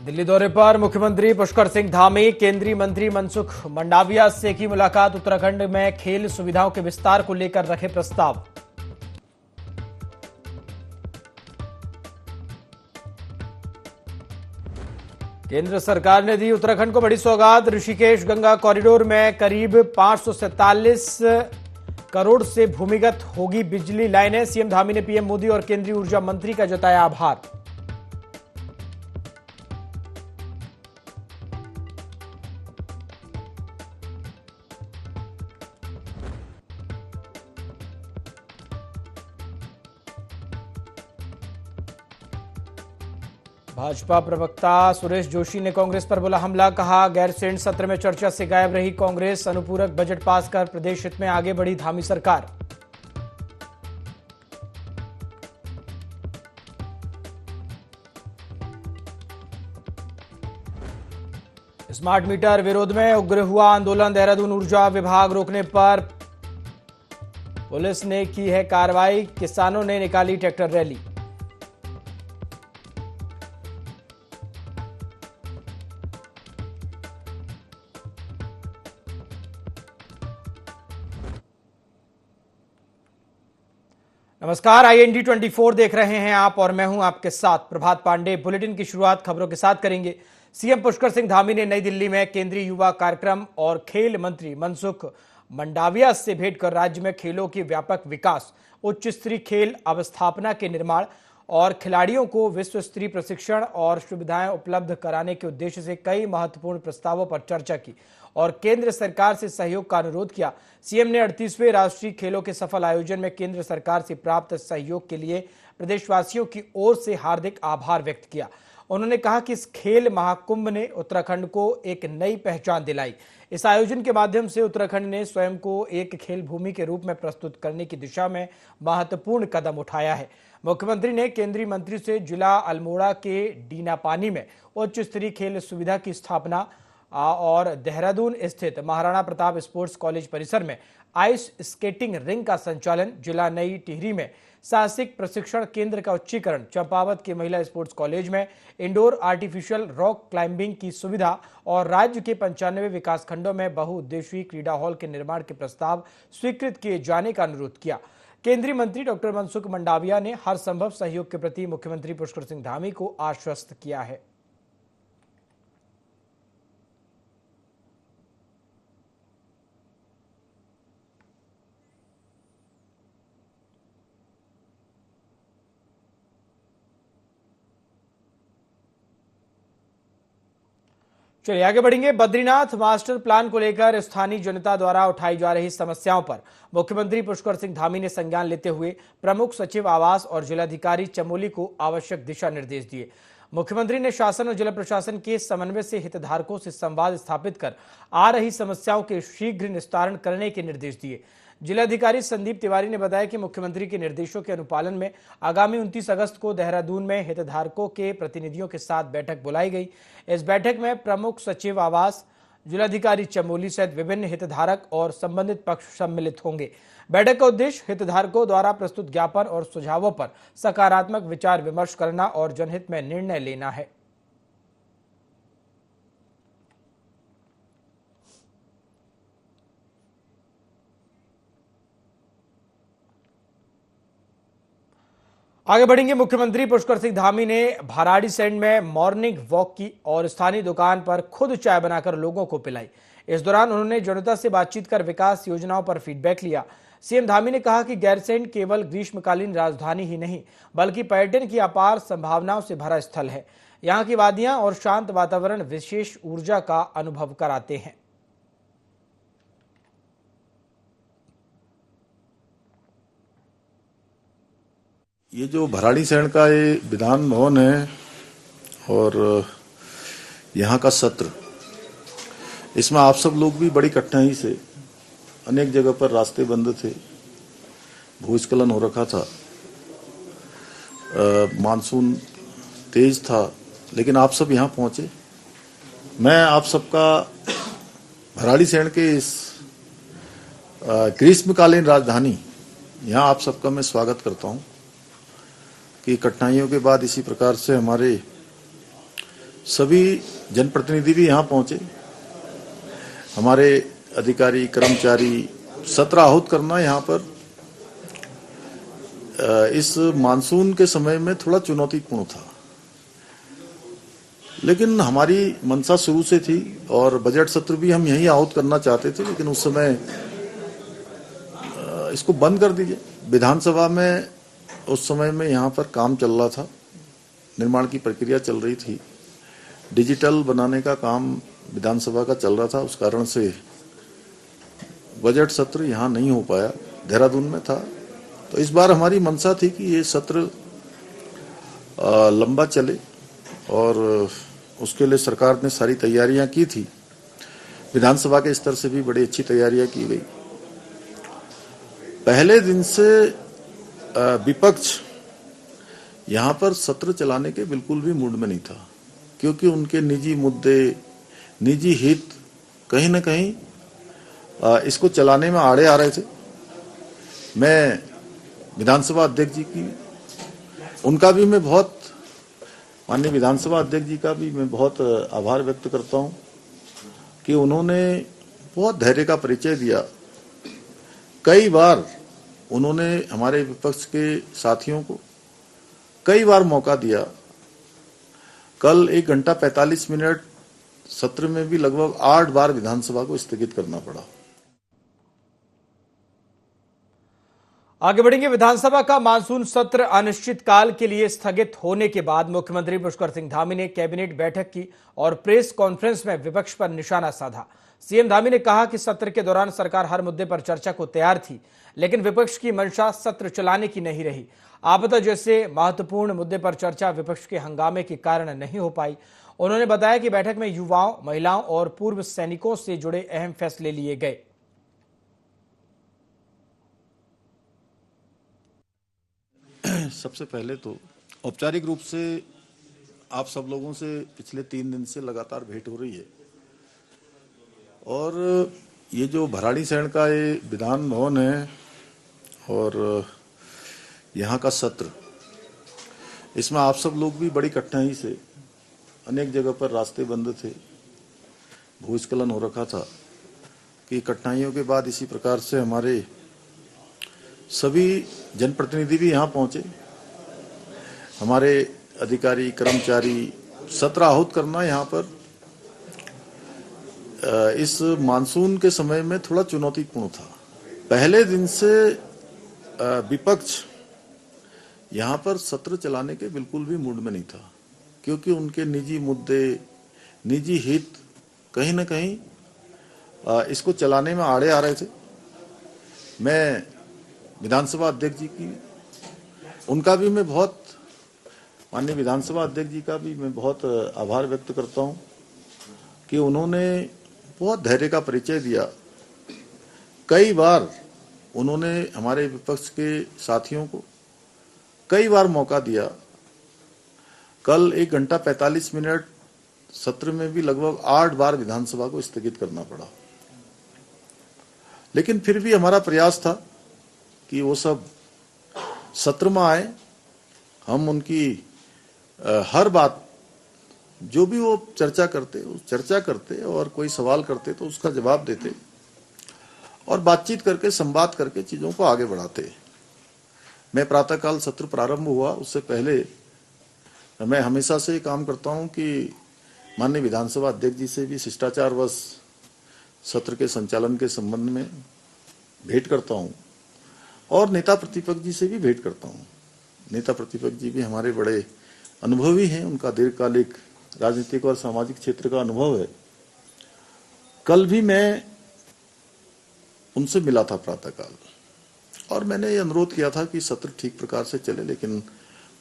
दिल्ली दौरे पर मुख्यमंत्री पुष्कर सिंह धामी, केंद्रीय मंत्री मनसुख मंडाविया से की मुलाकात। उत्तराखंड में खेल सुविधाओं के विस्तार को लेकर रखे प्रस्ताव। केंद्र सरकार ने दी उत्तराखंड को बड़ी सौगात। ऋषिकेश गंगा कॉरिडोर में करीब 547 करोड़ से भूमिगत होगी बिजली लाइनें। सीएम धामी ने पीएम मोदी और केंद्रीय ऊर्जा मंत्री का जताया आभार। भाजपा प्रवक्ता सुरेश जोशी ने कांग्रेस पर बोला हमला। कहा, गैरसैंण सत्र में चर्चा से गायब रही कांग्रेस। अनुपूरक बजट पास कर प्रदेश हित में आगे बढ़ी धामी सरकार। स्मार्ट मीटर विरोध में उग्र हुआ आंदोलन। देहरादून ऊर्जा विभाग रोकने पर पुलिस ने की है कार्रवाई। किसानों ने निकाली ट्रैक्टर रैली। नमस्कार, IND 24 देख रहे हैं आप और मैं हूं आपके साथ प्रभात पांडे। बुलेटिन की शुरुआत खबरों के साथ करेंगे। सीएम पुष्कर सिंह धामी ने नई दिल्ली में केंद्रीय युवा कार्यक्रम और खेल मंत्री मनसुख मंडाविया से भेंट कर राज्य में खेलों के व्यापक विकास, उच्च स्तरीय खेल अवस्थापना के निर्माण और खिलाड़ियों को विश्व स्तरीय प्रशिक्षण और सुविधाएं उपलब्ध कराने के उद्देश्य से कई महत्वपूर्ण प्रस्तावों पर चर्चा की और केंद्र सरकार से सहयोग का अनुरोध किया। सीएम ने 38वें राष्ट्रीय खेलों के सफल आयोजन में केंद्र सरकार से प्राप्त सहयोग के लिए प्रदेशवासियों की ओर से हार्दिक आभार व्यक्त किया। उन्होंने कहा कि इस खेल महाकुंभ ने उत्तराखंड को एक नई पहचान दिलाई। इस आयोजन के माध्यम से उत्तराखंड ने स्वयं को एक खेल भूमि के रूप में प्रस्तुत करने की दिशा में महत्वपूर्ण कदम उठाया है। मुख्यमंत्री ने केंद्रीय मंत्री से जिला अल्मोड़ा के डीनापानी में उच्च स्तरीय खेल सुविधा की स्थापना और देहरादून स्थित महाराणा प्रताप स्पोर्ट्स कॉलेज परिसर में आइस स्केटिंग रिंग का संचालन, जिला नई टिहरी में साहसिक प्रशिक्षण केंद्र का उच्चीकरण, चंपावत के महिला स्पोर्ट्स कॉलेज में इंडोर आर्टिफिशियल रॉक क्लाइंबिंग की सुविधा और राज्य के 95 विकासखंडों में बहुउद्देशीय क्रीडा हॉल के निर्माण के प्रस्ताव स्वीकृत किए जाने का अनुरोध किया। केंद्रीय मंत्री डॉक्टर मनसुख मंडाविया ने हर संभव सहयोग के प्रति मुख्यमंत्री पुष्कर सिंह धामी को आश्वस्त किया है। चलिए आगे बढ़ेंगे। बद्रीनाथ मास्टर प्लान को लेकर स्थानीय जनता द्वारा उठाई जा रही समस्याओं पर मुख्यमंत्री पुष्कर सिंह धामी ने संज्ञान लेते हुए प्रमुख सचिव आवास और जिलाधिकारी चमोली को आवश्यक दिशा निर्देश दिए। मुख्यमंत्री ने शासन और जिला प्रशासन के समन्वय से हितधारकों से संवाद स्थापित कर आ रही समस्याओं के शीघ्र निस्तारण करने के निर्देश दिए। जिलाधिकारी संदीप तिवारी ने बताया कि मुख्यमंत्री के निर्देशों के अनुपालन में आगामी 29 अगस्त को देहरादून में हितधारकों के प्रतिनिधियों के साथ बैठक बुलाई गई। इस बैठक में प्रमुख सचिव आवास, जिलाधिकारी चमोली सहित विभिन्न हितधारक और संबंधित पक्ष सम्मिलित होंगे। बैठक का उद्देश्य हितधारकों द्वारा प्रस्तुत ज्ञापन और सुझावों पर सकारात्मक विचार विमर्श करना और जनहित में निर्णय लेना है। आगे बढ़ेंगे। मुख्यमंत्री पुष्कर सिंह धामी ने भराड़ीसैंण में मॉर्निंग वॉक की और स्थानीय दुकान पर खुद चाय बनाकर लोगों को पिलाई। इस दौरान उन्होंने जनता से बातचीत कर विकास योजनाओं पर फीडबैक लिया। सीएम धामी ने कहा कि गैरसैंण केवल ग्रीष्मकालीन राजधानी ही नहीं बल्कि पर्यटन की अपार संभावनाओं से भरा स्थल है। यहाँ की वादियां और शांत वातावरण विशेष ऊर्जा का अनुभव कराते हैं। ये जो भराड़ीसैंण का ये विधान भवन है और यहाँ का सत्र, इसमें आप सब लोग भी बड़ी कठिनाई से, अनेक जगह पर रास्ते बंद थे, भूस्खलन हो रखा था, मानसून तेज था, लेकिन आप सब यहाँ पहुँचे। मैं आप सबका भराड़ीसैंण के इस ग्रीष्मकालीन राजधानी, यहाँ आप सबका मैं स्वागत करता हूँ कि कठिनाइयों के बाद इसी प्रकार से हमारे सभी जनप्रतिनिधि भी यहाँ पहुंचे। हमारे अधिकारी कर्मचारी सत्र आहूत करना यहाँ पर इस मानसून के समय में थोड़ा चुनौतीपूर्ण था, लेकिन हमारी मंशा शुरू से थी और बजट सत्र भी हम यहीं आहूत करना चाहते थे, लेकिन उस समय इसको बंद कर दीजिए। विधानसभा में उस समय में यहाँ पर काम चल रहा था, निर्माण की प्रक्रिया चल रही थी, डिजिटल बनाने का काम विधानसभा का चल रहा था। उस कारण से बजट सत्र यहाँ नहीं हो पाया, देहरादून में था। तो इस बार हमारी मंशा थी कि ये सत्र लंबा चले और उसके लिए सरकार ने सारी तैयारियां की थी। विधानसभा के स्तर से भी बड़ी अच्छी तैयारियां की गई। पहले दिन से विपक्ष यहाँ पर सत्र चलाने के बिल्कुल भी मूड में नहीं था, क्योंकि उनके निजी मुद्दे, निजी हित कहीं न कहीं इसको चलाने में आड़े आ रहे थे। मैं विधानसभा अध्यक्ष जी की, उनका भी मैं बहुत, माननीय विधानसभा अध्यक्ष जी का भी मैं बहुत आभार व्यक्त करता हूं कि उन्होंने बहुत धैर्य का परिचय दिया। कई बार उन्होंने हमारे विपक्ष के साथियों को कई बार मौका दिया। कल 1 घंटा 45 मिनट सत्र में भी लगभग 8 बार विधानसभा को स्थगित करना पड़ा। आगे बढ़ेंगे। विधानसभा का मानसून सत्र अनिश्चितकाल के लिए स्थगित होने के बाद मुख्यमंत्री पुष्कर सिंह धामी ने कैबिनेट बैठक की और प्रेस कॉन्फ्रेंस में विपक्ष पर निशाना साधा। सीएम धामी ने कहा कि सत्र के दौरान सरकार हर मुद्दे पर चर्चा को तैयार थी, लेकिन विपक्ष की मंशा सत्र चलाने की नहीं रही। आपदा जैसे महत्वपूर्ण मुद्दे पर चर्चा विपक्ष के हंगामे के कारण नहीं हो पाई। उन्होंने बताया कि बैठक में युवाओं, महिलाओं और पूर्व सैनिकों से जुड़े अहम फैसले लिए गए। सबसे पहले तो औपचारिक रूप से आप सब लोगों से पिछले 3 दिन से लगातार भेंट हो रही है, और ये जो भराड़ीसैंण का ये विधान भवन है और यहाँ का सत्र, इसमें आप सब लोग भी बड़ी कठिनाई से, अनेक जगह पर रास्ते बंद थे, भूस्खलन हो रखा था, कि कठिनाइयों के बाद इसी प्रकार से हमारे सभी जनप्रतिनिधि भी यहाँ पहुंचे। हमारे अधिकारी कर्मचारी सत्र आहूत करना यहाँ पर इस मानसून के समय में थोड़ा चुनौतीपूर्ण था। पहले दिन से विपक्ष यहाँ पर सत्र चलाने के बिल्कुल भी मूड में नहीं था, क्योंकि उनके निजी मुद्दे, निजी हित कहीं न कहीं इसको चलाने में आड़े आ रहे थे। मैं विधानसभा अध्यक्ष जी की, उनका भी मैं बहुत, माननीय विधानसभा अध्यक्ष जी का भी मैं बहुत आभार व्यक्त करता हूं कि उन्होंने बहुत धैर्य का परिचय दिया। कई बार उन्होंने हमारे विपक्ष के साथियों को कई बार मौका दिया। कल 1 घंटा 45 मिनट सत्र में भी लगभग 8 बार विधानसभा को स्थगित करना पड़ा, लेकिन फिर भी हमारा प्रयास था कि वो सब सत्र में आए, हम उनकी हर बात, जो भी वो चर्चा करते और कोई सवाल करते तो उसका जवाब देते और बातचीत करके, संवाद करके चीजों को आगे बढ़ाते। मैं प्रातःकाल सत्र प्रारंभ हुआ उससे पहले मैं हमेशा से काम करता हूं कि माननीय विधानसभा अध्यक्ष जी से भी शिष्टाचारवश सत्र के संचालन के संबंध में भेंट करता हूं और नेता प्रतिपक्ष जी से भी भेंट करता हूं। नेता प्रतिपक्ष जी भी हमारे बड़े अनुभवी हैं, उनका दीर्घकालिक राजनीतिक और सामाजिक क्षेत्र का अनुभव है। कल भी मैं उनसे मिला था प्रातःकाल, और मैंने ये अनुरोध किया था कि सत्र ठीक प्रकार से चले, लेकिन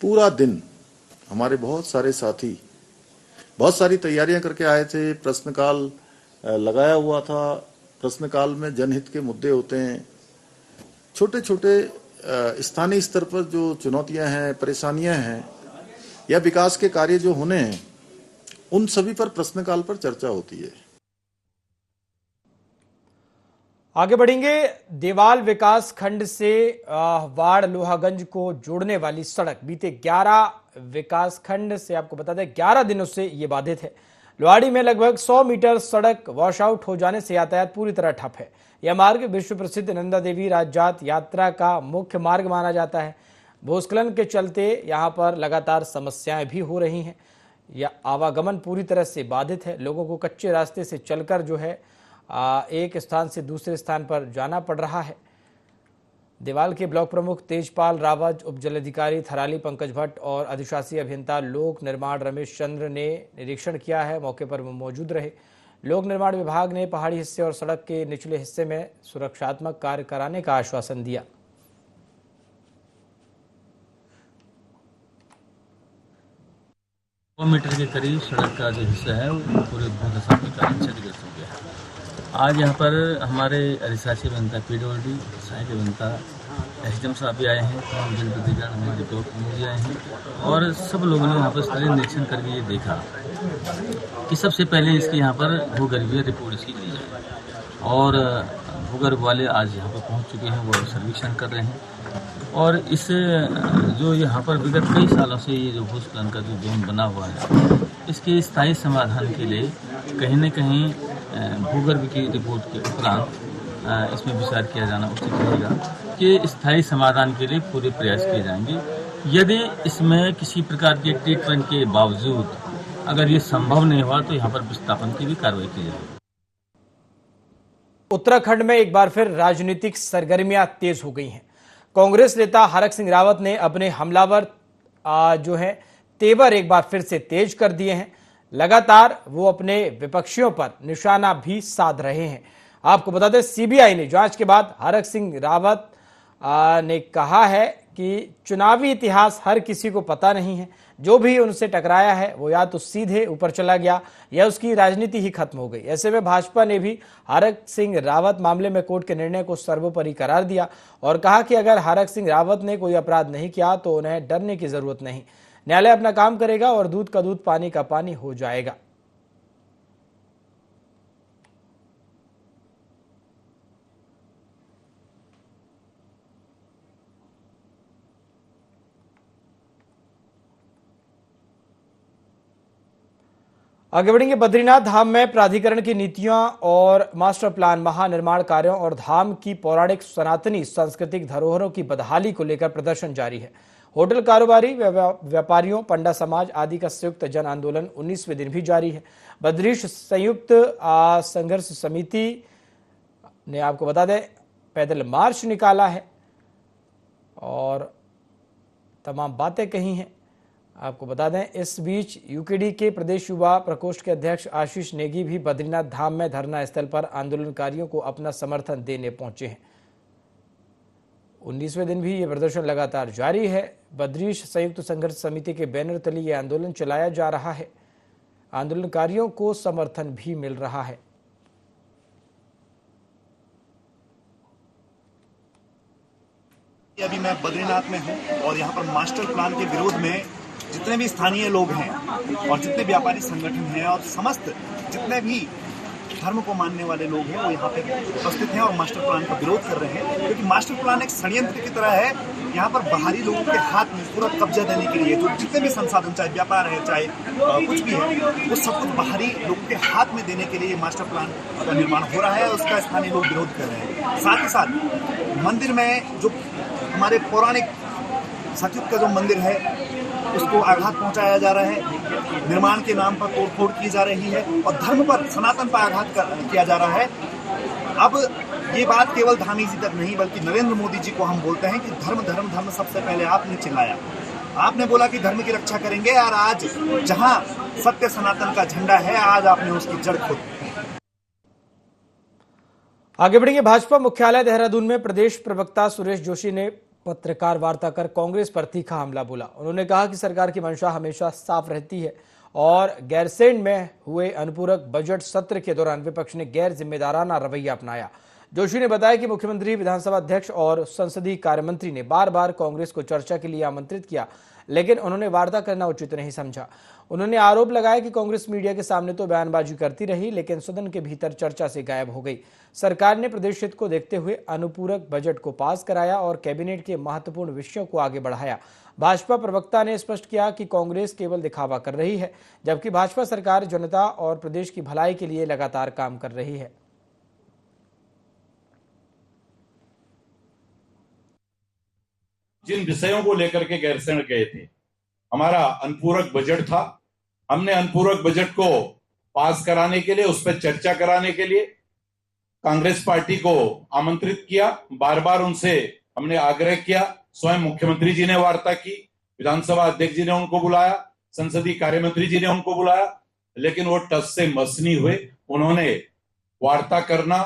पूरा दिन हमारे बहुत सारे साथी बहुत सारी तैयारियां करके आए थे। प्रश्नकाल लगाया हुआ था। प्रश्नकाल में जनहित के मुद्दे होते हैं, छोटे छोटे स्थानीय स्तर पर जो चुनौतियां हैं, परेशानियां हैं या विकास के कार्य जो होने हैं, उन सभी पर प्रश्नकाल पर चर्चा होती है। आगे बढ़ेंगे। देवाल विकास खंड से वाड़ लोहागंज को जोड़ने वाली सड़क बीते 11 विकासखंड से आपको बता दें 11 दिनों से ये बाधित है। लोहाड़ी में लगभग 100 मीटर सड़क वॉश आउट हो जाने से यातायात पूरी तरह ठप है। यह मार्ग विश्व प्रसिद्ध नंदा देवी राजजात यात्रा का मुख्य मार्ग माना जाता है। भूस्खलन के चलते यहाँ पर लगातार समस्याएं भी हो रही हैं। यह आवागमन पूरी तरह से बाधित है। लोगों को कच्चे रास्ते से चलकर जो है एक स्थान से दूसरे स्थान पर जाना पड़ रहा है। देवाल के ब्लॉक प्रमुख तेजपाल रावत, उप जलाधिकारी थराली पंकज भट्ट और अधिशासी अभियंता लोक निर्माण रमेश चंद्र ने निरीक्षण किया है। मौके पर वो मौजूद रहे। लोक निर्माण विभाग ने पहाड़ी हिस्से और सड़क के निचले हिस्से में सुरक्षात्मक कार्य कराने का आश्वासन दिया। 100 मीटर के करीब सड़क का जो हिस्सा है वो पूरे भूदशा के कारण क्षतिग्रस्त हो गया है। आज यहाँ पर हमारे अधिशासी अभियंता पीडब्ल्यूडी, सहायक अभियंता एसडीएम साहब भी आए हैं, तमाम जनप्रतिनिधिगण हमारे ब्लॉक प्रमुख भी आए हैं और सब लोगों ने वहाँ पर स्थलीय निरीक्षण करके ये देखा कि सबसे पहले इसकी यहाँ पर भूगर्भीय रिपोर्ट इसकी ली जाए और भूगर्भ वाले आज यहाँ पर पहुँच चुके हैं, वो सर्वेक्षण कर रहे हैं और इस जो यहाँ पर विगत कई सालों से ये जो भूस्खलन का जो जोन बना हुआ है इसके स्थायी समाधान के लिए कहीं न कहीं भूगर्भ की रिपोर्ट के उपरांत इसमें विचार किया जाना उचित रहेगा कि स्थायी समाधान के लिए पूरे प्रयास किए जाएंगे। यदि इसमें किसी प्रकार के ट्रीटमेंट के बावजूद अगर ये संभव नहीं हुआ तो यहाँ पर विस्थापन की भी कार्रवाई की जाएगी। उत्तराखंड में एक बार फिर राजनीतिक सरगर्मियां तेज हो गई हैं। कांग्रेस नेता हरक सिंह रावत ने अपने हमलावर जो है तेवर एक बार फिर से तेज कर दिए हैं। लगातार वो अपने विपक्षियों पर निशाना भी साध रहे हैं। आपको बता दें सीबीआई ने जांच के बाद हरक सिंह रावत ने कहा है कि चुनावी इतिहास हर किसी को पता नहीं है। जो भी उनसे टकराया है वो या तो सीधे ऊपर चला गया या उसकी राजनीति ही खत्म हो गई। ऐसे में भाजपा ने भी हरक सिंह रावत मामले में कोर्ट के निर्णय को सर्वोपरि करार दिया और कहा कि अगर हरक सिंह रावत ने कोई अपराध नहीं किया तो उन्हें डरने की जरूरत नहीं। न्यायालय अपना काम करेगा और दूध का दूध पानी का पानी हो जाएगा। आगे बढ़ेंगे। बद्रीनाथ धाम में प्राधिकरण की नीतियां और मास्टर प्लान महानिर्माण कार्यों और धाम की पौराणिक सनातनी सांस्कृतिक धरोहरों की बदहाली को लेकर प्रदर्शन जारी है। होटल कारोबारी, व्यापारियों, पंडा समाज आदि का संयुक्त जन आंदोलन 19वें दिन भी जारी है। बद्रीश संयुक्त संघर्ष समिति ने आपको बता दें पैदल मार्च निकाला है और तमाम बातें कही हैं। आपको बता दें इस बीच यूकेडी के प्रदेश युवा प्रकोष्ठ के अध्यक्ष आशीष नेगी भी बद्रीनाथ धाम में धरना स्थल पर आंदोलनकारियों को अपना समर्थन देने पहुंचे हैं। 19वें दिन भी ये प्रदर्शन लगातार जारी है। बद्रीश संयुक्त संघर्ष समिति के बैनर तले ये आंदोलन चलाया जा रहा है। आंदोलनकारियों को समर्थन भी मिल रहा है। अभी मैं बद्रीनाथ में हूं और यहाँ पर मास्टर प्लान के विरोध में जितने भी स्थानीय लोग हैं और जितने व्यापारी संगठन हैं और समस्त जितने भी धर्म को मानने वाले लोग हैं वो यहाँ पे उपस्थित हैं और मास्टर प्लान का विरोध कर रहे हैं, क्योंकि मास्टर प्लान एक षड्यंत्र की तरह है। यहाँ पर बाहरी लोगों के हाथ में पूरा कब्जा देने के लिए जो जितने भी संसाधन, चाहे व्यापार है चाहे कुछ भी है, वो सब कुछ बाहरी लोगों के हाथ में देने के लिए मास्टर प्लान का निर्माण हो रहा है और उसका स्थानीय लोग विरोध कर रहे हैं। साथ ही साथ मंदिर में जो हमारे पौराणिक सतयुग का जो मंदिर है उसको आघात पहुंचाया जा रहा है, निर्माण के नाम पर तोड़फोड़ की जा रही है और धर्म पर, सनातन पर आघात किया जा रहा है। अब ये बात केवल धामी जी तक नहीं बल्कि नरेंद्र मोदी जी को हम बोलते हैं कि धर्म धर्म धर्म सबसे पहले आपने चिल्लाया, आपने बोला कि धर्म की रक्षा करेंगे और आज जहां सत्य सनातन का झंडा है आज आपने उसकी जड़ खोद। आगे बढ़ेंगे। भाजपा मुख्यालय देहरादून में प्रदेश प्रवक्ता सुरेश जोशी ने पत्रकार वार्ता कर कांग्रेस पर तीखा हमला बोला। उन्होंने कहा कि सरकार की मंशा हमेशा साफ रहती है और गैरसैंण में हुए अनुपूरक बजट सत्र के दौरान विपक्ष ने गैर जिम्मेदाराना रवैया अपनाया। जोशी ने बताया कि मुख्यमंत्री, विधानसभा अध्यक्ष और संसदीय कार्य मंत्री ने बार बार कांग्रेस को चर्चा के लिए आमंत्रित किया, लेकिन उन्होंने वार्ता करना उचित नहीं समझा। उन्होंने आरोप लगाया कि कांग्रेस मीडिया के सामने तो बयानबाजी करती रही, लेकिन सदन के भीतर चर्चा से गायब हो गई। सरकार ने प्रदेश हित को देखते हुए अनुपूरक बजट को पास कराया और कैबिनेट के महत्वपूर्ण विषयों को आगे बढ़ाया। भाजपा प्रवक्ता ने स्पष्ट किया कि कांग्रेस केवल दिखावा कर रही है, जबकि भाजपा सरकार जनता और प्रदेश की भलाई के लिए लगातार काम कर रही है। जिन विषयों को लेकर के गैरसैंण गए थे, हमारा अनुपूरक बजट था। हमने अनुपूरक बजट को पास कराने के लिए, उस पर चर्चा कराने के लिए कांग्रेस पार्टी को आमंत्रित किया। बार बार उनसे हमने आग्रह किया। स्वयं मुख्यमंत्री जी ने वार्ता की, विधानसभा अध्यक्ष जी ने उनको बुलाया, संसदीय कार्य मंत्री जी ने उनको बुलाया, लेकिन वो टस से मस नहीं हुए। उन्होंने वार्ता करना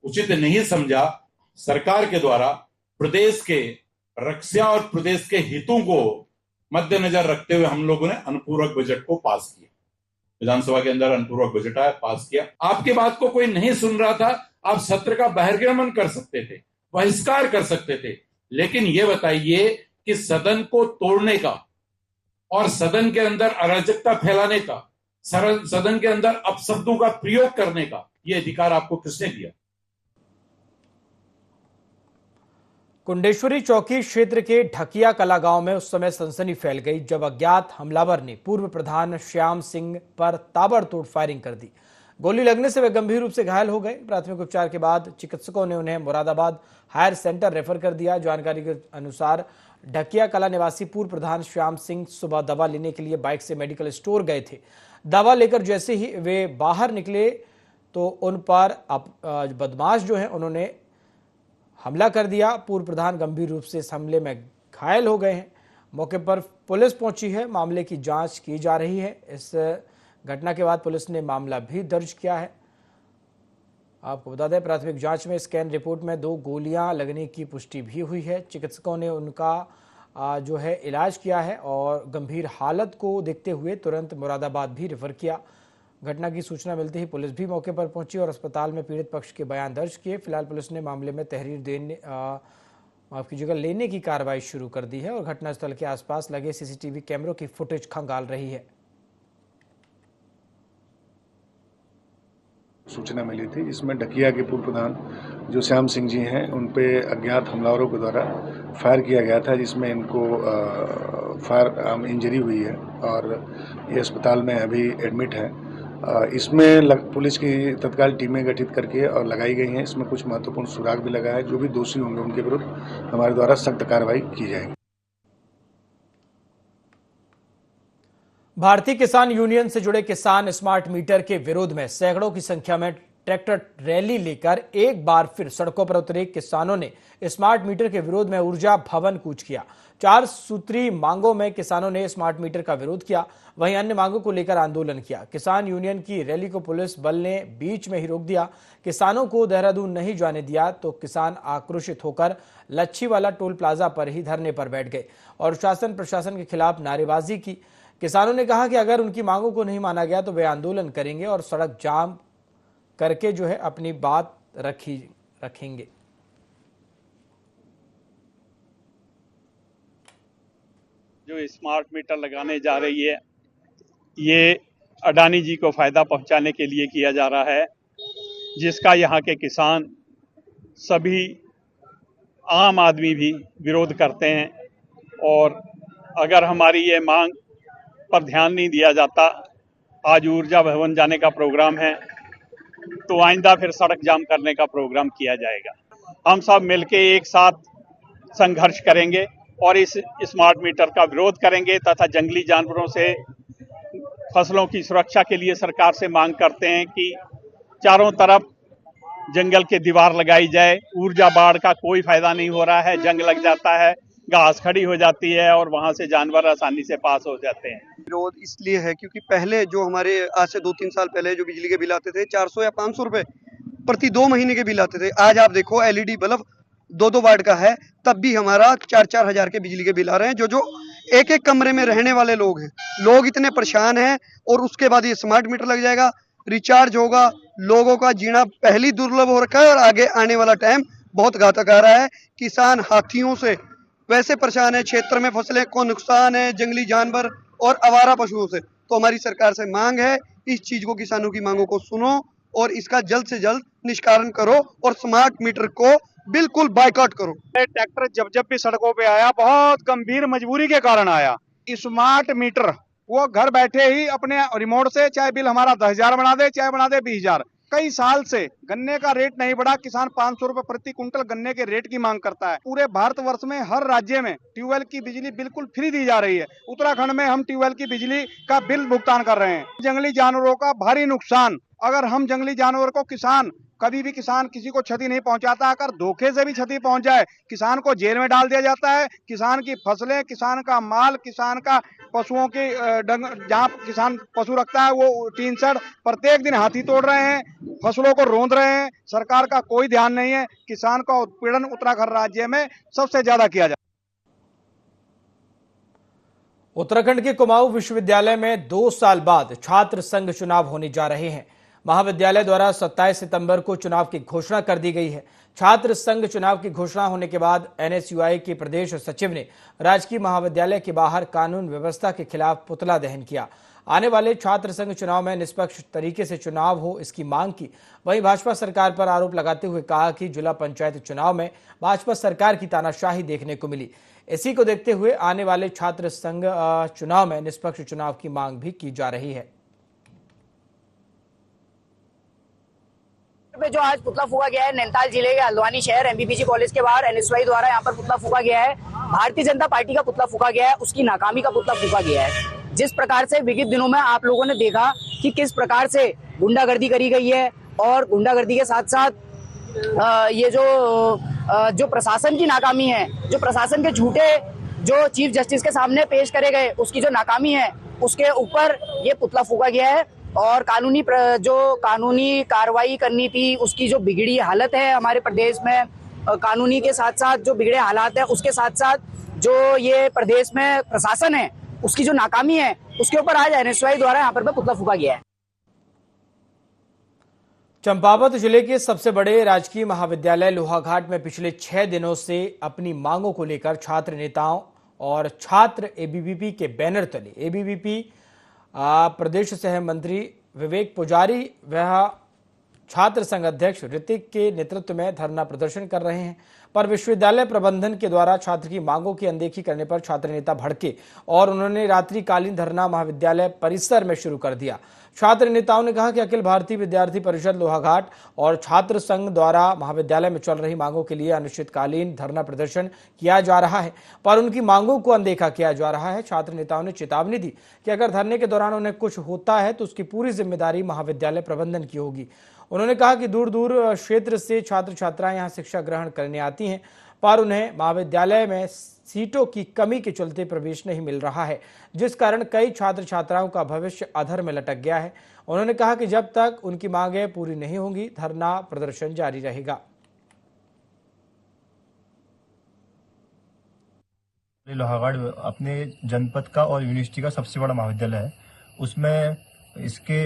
उचित नहीं समझा। सरकार के द्वारा प्रदेश के रक्षा और प्रदेश के हितों को मद्देनजर रखते हुए हम लोगों ने अनुपूरक बजट को पास किया। विधानसभा के अंदर अनुपूरक बजट आया, पास किया। आपकी बात को कोई नहीं सुन रहा था, आप सत्र का बहिर्गमन कर सकते थे, बहिष्कार कर सकते थे, लेकिन ये बताइए कि सदन को तोड़ने का और सदन के अंदर अराजकता फैलाने का, सदन के अंदर अपशब्दों का प्रयोग करने का ये अधिकार आपको किसने दिया? कुंडेश्वरी चौकी क्षेत्र के ढकिया कला गांव में उस समय सनसनी फैल गई जब अज्ञात हमलावर ने पूर्व प्रधान श्याम सिंह पर ताबड़तोड़ फायरिंग कर दी। गोली लगने से वे गंभीर रूप से घायल हो गए। प्राथमिक उपचार के बाद चिकित्सकों ने उन्हें मुरादाबाद हायर सेंटर रेफर कर दिया। जानकारी के अनुसार ढकिया कला निवासी पूर्व प्रधान श्याम सिंह सुबह दवा लेने के लिए बाइक से मेडिकल स्टोर गए थे। दवा लेकर जैसे ही वे बाहर निकले तो उन पर बदमाश जो है उन्होंने हमला कर दिया। पूर्व प्रधान गंभीर रूप से इस हमले में घायल हो गए हैं। मौके पर पुलिस पहुंची है, मामले की जांच की जा रही है। इस घटना के बाद पुलिस ने मामला भी दर्ज किया है। आपको बता दें, प्राथमिक जांच में स्कैन रिपोर्ट में 2 गोलियां लगने की पुष्टि भी हुई है। चिकित्सकों ने उनका जो है इलाज किया है और गंभीर हालत को देखते हुए तुरंत मुरादाबाद भी रेफर किया। घटना की सूचना मिलते ही पुलिस भी मौके पर पहुंची और अस्पताल में पीड़ित पक्ष के बयान दर्ज किए। फिलहाल पुलिस ने मामले में तहरीर लेने की कार्रवाई शुरू कर दी है और घटनास्थल के आसपास लगे सीसीटीवी कैमरों की फुटेज खंगाल रही है। सूचना मिली थी जिसमें ढकिया के पूर्व प्रधान जो श्याम सिंह जी हैं उन पे अज्ञात हमलावरों के द्वारा फायर किया गया था, जिसमें इनको फायर आर्म इंजरी हुई है और ये अस्पताल में अभी एडमिट है। इसमें पुलिस की तत्काल टीमें गठित करके और लगाई गई हैं। इसमें कुछ महत्वपूर्ण सुराग भी लगा है। जो भी दोषी होंगे उनके विरुद्ध हमारे द्वारा सख्त कार्रवाई की जाएगी। भारतीय किसान यूनियन से जुड़े किसान स्मार्ट मीटर के विरोध में सैकड़ों की संख्या में ट्रैक्टर रैली लेकर एक बार फिर सड़कों पर उतरे किसानों ने स्मार्ट मीटर के विरोध में ऊर्जा भवन कूच किया। 4 सूत्री मांगों में किसानों ने स्मार्ट मीटर का विरोध किया, वहीं अन्य मांगों को लेकर आंदोलन किया। किसान यूनियन की रैली को पुलिस बल ने बीच में ही रोक दिया। किसानों को देहरादून नहीं जाने दिया तो किसान आक्रोशित होकर लच्छीवाला टोल प्लाजा पर ही धरने पर बैठ गए और शासन प्रशासन के खिलाफ नारेबाजी की। किसानों ने कहा कि अगर उनकी मांगों को नहीं माना गया तो वे आंदोलन करेंगे और सड़क जाम करके जो है अपनी बात रखेंगे। जो स्मार्ट मीटर लगाने जा रही है ये अडानी जी को फायदा पहुंचाने के लिए किया जा रहा है, जिसका यहाँ के किसान सभी आम आदमी भी विरोध करते हैं। और अगर हमारी ये मांग पर ध्यान नहीं दिया जाता, आज ऊर्जा भवन जाने का प्रोग्राम है तो आइंदा फिर सड़क जाम करने का प्रोग्राम किया जाएगा। हम सब मिलके एक साथ संघर्ष करेंगे और इस स्मार्ट मीटर का विरोध करेंगे तथा जंगली जानवरों से फसलों की सुरक्षा के लिए सरकार से मांग करते हैं कि चारों तरफ जंगल के दीवार लगाई जाए। ऊर्जा बाढ़ का कोई फायदा नहीं हो रहा है, जंग लग जाता है, घास खड़ी हो जाती है और वहां से जानवर आसानी से पास हो जाते हैं। विरोध इसलिए है क्योंकि पहले जो हमारे आज से 2-3 साल पहले जो बिजली के बिल आते थे 400 या 500 रुपए प्रति 2 महीने के बिल आते थे। आज आप देखो एलईडी बल्ब 2-2 वाट का है, तब भी हमारा 4-4 हजार के बिजली के बिल आ रहे हैं। जो एक कमरे में रहने वाले लोग हैं, लोग इतने परेशान हैं और उसके बाद ये स्मार्ट मीटर लग जाएगा, रिचार्ज होगा, लोगों का जीना पहली दुर्लभ हो रखा है और आगे आने वाला टाइम बहुत घातक आ रहा है। किसान हाथियों से वैसे परेशान है, क्षेत्र में फसलें को नुकसान है, जंगली जानवर और आवारा पशुओं से। तो हमारी सरकार से मांग है, इस चीज को, किसानों की मांगों को सुनो और इसका जल्द से जल्द निष्कारण करो और स्मार्ट मीटर को बिल्कुल बायकॉट करो। ट्रैक्टर जब भी सड़कों पे आया, बहुत गंभीर मजबूरी के कारण आया। स्मार्ट मीटर वो घर बैठे ही अपने रिमोट से, चाहे बिल हमारा 10,000 बना दे, चाहे बना दे 20,000। कई साल से गन्ने का रेट नहीं बढ़ा, किसान 500 रुपए प्रति कुंटल गन्ने के रेट की मांग करता है। पूरे भारतवर्ष में हर राज्य में ट्यूबवेल की बिजली बिल्कुल फ्री दी जा रही है। उत्तराखंड में हम ट्यूबवेल की बिजली का बिल भुगतान कर रहे हैं। जंगली जानवरों का भारी नुकसान, अगर हम जंगली जानवर को, किसान कभी भी, किसान किसी को क्षति नहीं पहुंचाता, अगर धोखे से भी क्षति पहुंच जाए किसान को जेल में डाल दिया जाता है। किसान की फसलें, किसान का माल, किसान का पशुओं की जहाँ किसान पशु रखता है वो टीन शेड प्रत्येक दिन हाथी तोड़ रहे हैं, फसलों को रौंद रहे हैं। सरकार का कोई ध्यान नहीं है। किसान का उत्पीड़न उत्तराखंड राज्य में सबसे ज्यादा किया जाता है। उत्तराखंड के कुमाऊं विश्वविद्यालय में 2 साल बाद छात्र संघ चुनाव होने जा रहे हैं। महाविद्यालय द्वारा 27 सितंबर को चुनाव की घोषणा कर दी गई है। छात्र संघ चुनाव की घोषणा होने के बाद एनएसयूआई के प्रदेश सचिव ने राजकीय महाविद्यालय के बाहर कानून व्यवस्था के खिलाफ पुतला दहन किया। आने वाले छात्र संघ चुनाव में निष्पक्ष तरीके से चुनाव हो, इसकी मांग की। वहीं भाजपा सरकार पर आरोप लगाते हुए कहा कि जिला पंचायत चुनाव में भाजपा सरकार की तानाशाही देखने को मिली। इसी को देखते हुए आने वाले छात्र संघ चुनाव में निष्पक्ष चुनाव की मांग भी की जा रही है। पे जो आज पुतला फूका गया है, नैनीताल जिले के हल्द्वानी शहर एमबीबीजी कॉलेज के बाहर एनएसयूआई द्वारा यहाँ पर पुतला फूका गया है। भारतीय जनता पार्टी का पुतला फूका गया है, उसकी नाकामी का पुतला फूका गया है। जिस प्रकार से विगत दिनों में आप लोगों ने देखा कि किस प्रकार से गुंडागर्दी करी गई है और गुंडागर्दी के साथ साथ ये जो प्रशासन की नाकामी है, जो प्रशासन के झूठे जो चीफ जस्टिस के सामने पेश करे गए, उसकी जो नाकामी है, उसके ऊपर ये पुतला फूका गया है। और कानूनी कार्रवाई करनी थी, उसकी जो बिगड़ी हालत है हमारे प्रदेश में, कानूनी के साथ साथ जो बिगड़े हालात है, उसके साथ साथ जो ये प्रदेश में प्रशासन है, उसकी जो नाकामी है, उसके ऊपर आज एनएसयूआई द्वारा यहाँ पर पुतला फूका गया है। चंपावत जिले के सबसे बड़े राजकीय महाविद्यालय लोहाघाट में पिछले 6 दिनों से अपनी मांगों को लेकर छात्र नेताओं और छात्र एबीवीपी के बैनर तले एबीवीपी प्रदेश सह मंत्री विवेक पुजारी व छात्र संघ अध्यक्ष ऋतिक के नेतृत्व में धरना प्रदर्शन कर रहे हैं। पर विश्वविद्यालय प्रबंधन के द्वारा छात्र की मांगों की अनदेखी करने पर छात्र नेता भड़के और उन्होंने रात्रिकालीन धरना महाविद्यालय परिसर में शुरू कर दिया। छात्र नेताओं ने कहा कि अखिल भारतीय विद्यार्थी परिषद लोहाघाट और छात्र संघ द्वारा महाविद्यालय में चल रही मांगों के लिए अनिश्चितकालीन धरना प्रदर्शन किया जा रहा है, पर उनकी मांगों को अनदेखा किया जा रहा है। छात्र नेताओं ने चेतावनी दी कि अगर धरने के दौरान उन्हें कुछ होता है तो उसकी पूरी जिम्मेदारी महाविद्यालय प्रबंधन की होगी। उन्होंने कहा कि दूर दूर क्षेत्र से छात्र छात्राएं यहां शिक्षा ग्रहण करने आती हैं, पर उन्हें महाविद्यालय में सीटों की कमी के चलते प्रवेश नहीं मिल रहा है, जिस कारण कई छात्र छात्राओं का भविष्य अधर में लटक गया है। उन्होंने कहा कि जब तक उनकी मांगें पूरी नहीं होंगी, धरना प्रदर्शन जारी रहेगा। लोहाघाट अपने जनपद का और यूनिवर्सिटी का सबसे बड़ा महाविद्यालय है। उसमें इसके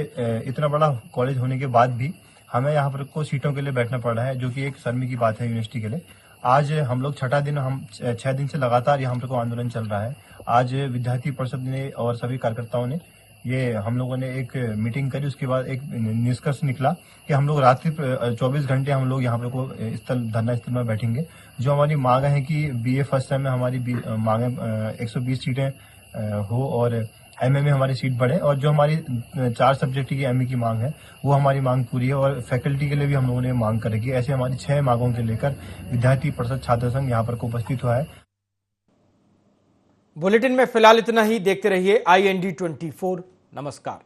इतना बड़ा कॉलेज होने के बाद भी हमें यहाँ पर को सीटों के लिए बैठना पड़ रहा है, जो कि एक शर्म की बात है यूनिवर्सिटी के लिए। आज हम लोग 6 दिन, हम 6 दिन से लगातार यहाँ पर को आंदोलन चल रहा है। आज विद्यार्थी परिषद ने और सभी कार्यकर्ताओं ने हम लोगों ने एक मीटिंग करी। उसके बाद एक निष्कर्ष निकला कि हम लोग रात्रि 24 घंटे हम लोग यहाँ पर को धरना स्थल में बैठेंगे। जो हमारी मांग है कि BA फर्स्ट टाइम में हमारी मांगे 120 सीटें हो और MA में हमारी सीट बढ़े, और जो हमारी 4 सब्जेक्ट की MA की मांग है वो हमारी मांग पूरी है, और फैकल्टी के लिए भी हम लोगों ने मांग करेगी। ऐसे हमारी 6 मांगों के लेकर विद्यार्थी परिषद छात्र संघ यहाँ पर उपस्थित हुआ है। बुलेटिन में फिलहाल इतना ही। देखते रहिए IND 24। नमस्कार।